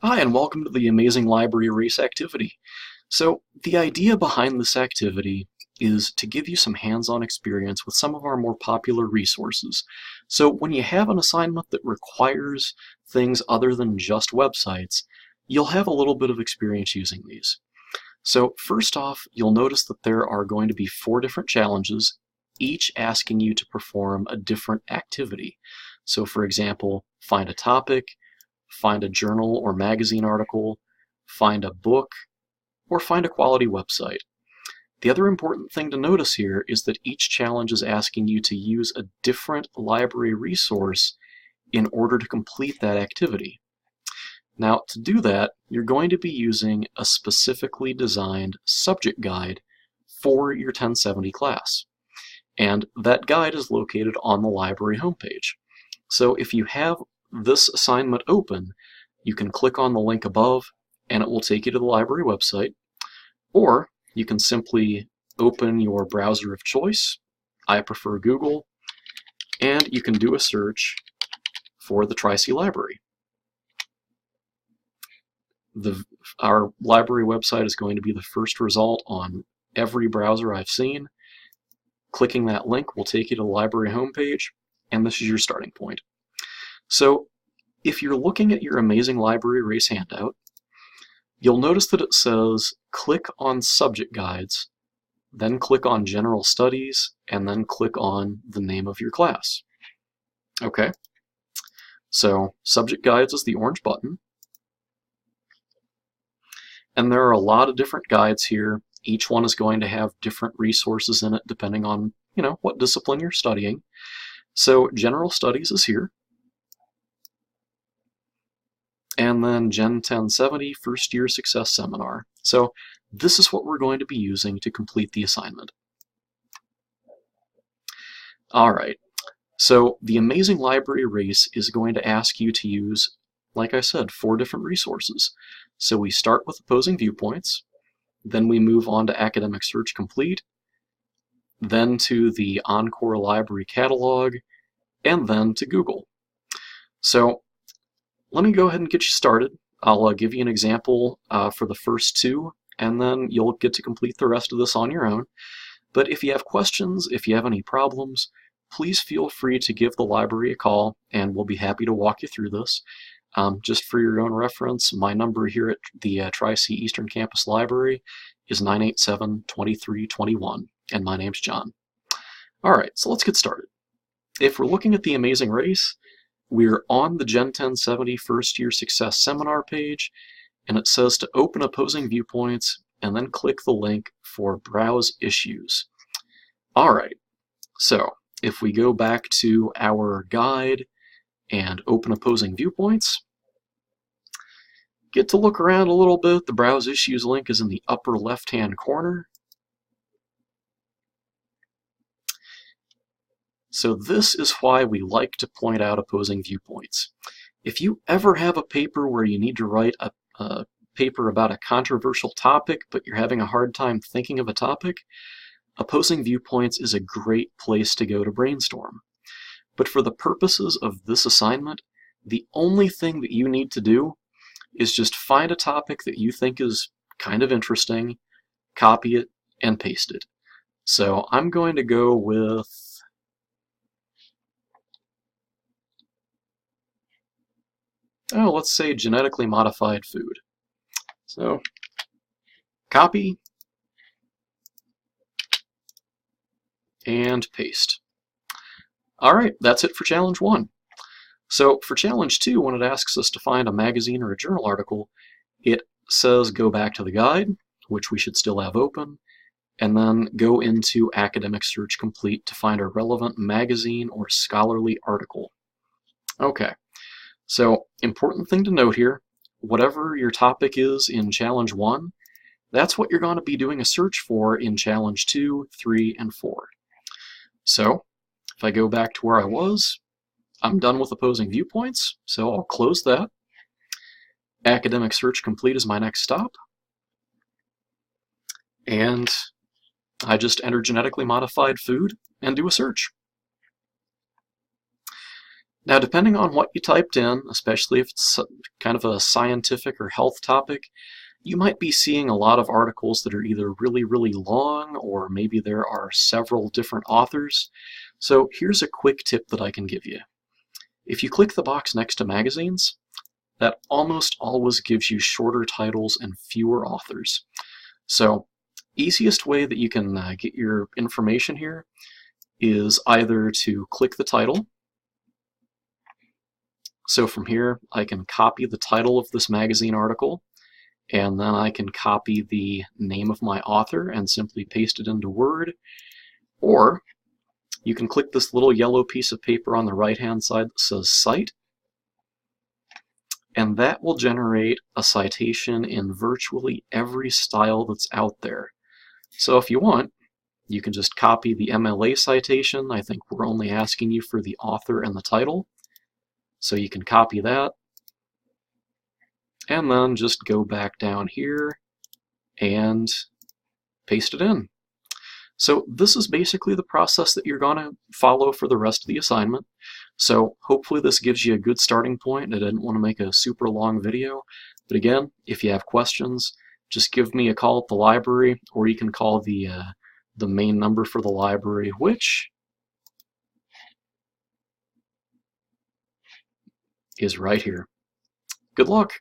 Hi, and welcome to the Amazing Library Race activity. So, the idea behind this activity is to give you some hands-on experience with some of our more popular resources. So, when you have an assignment that requires things other than just websites, you'll have a little bit of experience using these. So, first off, you'll notice that there are going to be 4 different challenges, each asking you to perform a different activity. So, for example, find a topic, find a journal or magazine article, find a book, or find a quality website. The other important thing to notice here is that each challenge is asking you to use a different library resource in order to complete that activity. Now, to do that, you're going to be using a specifically designed subject guide for your 1070 class. And that guide is located on the library homepage. So if you have this assignment open, you can click on the link above and it will take you to the library website, or you can simply open your browser of choice. I prefer Google, and you can do a search for the Tri-C Library. Our library website is going to be the first result on every browser I've seen. Clicking that link will take you to the library homepage, and this is your starting point. So if you're looking at your Amazing Library Race handout, you'll notice that it says click on Subject Guides, then click on General Studies, and then click on the name of your class. Okay, so Subject Guides is the orange button, and there are a lot of different guides here. Each one is going to have different resources in it depending on, what discipline you're studying. So General Studies is here. And then Gen 1070 First Year Success Seminar. So this is what we're going to be using to complete the assignment. All right, so the Amazing Library Race is going to ask you to use, like I said, 4 different resources. So we start with opposing viewpoints, then we move on to Academic Search Complete, then to the Encore Library Catalog, and then to Google. So let me go ahead and get you started. I'll give you an example for the first 2, and then you'll get to complete the rest of this on your own. But if you have questions, if you have any problems, please feel free to give the library a call, and we'll be happy to walk you through this. Just for your own reference, my number here at the Tri-C Eastern Campus Library is 987-2321, and my name's John. All right, so let's get started. If we're looking at the Amazing Race, we're on the Gen 1070 First Year Success Seminar page, and it says to open opposing viewpoints and then click the link for Browse Issues. All right, so if we go back to our guide and open opposing viewpoints, get to look around a little bit. The Browse Issues link is in the upper left-hand corner. So this is why we like to point out opposing viewpoints. If you ever have a paper where you need to write a paper about a controversial topic, but you're having a hard time thinking of a topic, opposing viewpoints is a great place to go to brainstorm. But for the purposes of this assignment, the only thing that you need to do is just find a topic that you think is kind of interesting, copy it, and paste it. So I'm going to go with let's say genetically modified food. So, copy and paste. All right, that's it for challenge 1. So for challenge 2, when it asks us to find a magazine or a journal article, it says go back to the guide, which we should still have open, and then go into Academic Search Complete to find a relevant magazine or scholarly article. Okay. So, important thing to note here, whatever your topic is in Challenge 1, that's what you're going to be doing a search for in Challenge 2, 3, and 4. So, if I go back to where I was, I'm done with opposing viewpoints, so I'll close that. Academic Search Complete is my next stop. And I just enter genetically modified food and do a search. Now, depending on what you typed in, especially if it's kind of a scientific or health topic, you might be seeing a lot of articles that are either really, really long, or maybe there are several different authors. So here's a quick tip that I can give you. If you click the box next to magazines, that almost always gives you shorter titles and fewer authors. So easiest way that you can get your information here is either to click the title. So from here, I can copy the title of this magazine article, and then I can copy the name of my author and simply paste it into Word. Or you can click this little yellow piece of paper on the right-hand side that says Cite, and that will generate a citation in virtually every style that's out there. So if you want, you can just copy the MLA citation. I think we're only asking you for the author and the title. So you can copy that, and then just go back down here and paste it in. So this is basically the process that you're going to follow for the rest of the assignment. So hopefully this gives you a good starting point. I didn't want to make a super long video, but again, if you have questions, just give me a call at the library, or you can call the main number for the library, which is right here. Good luck!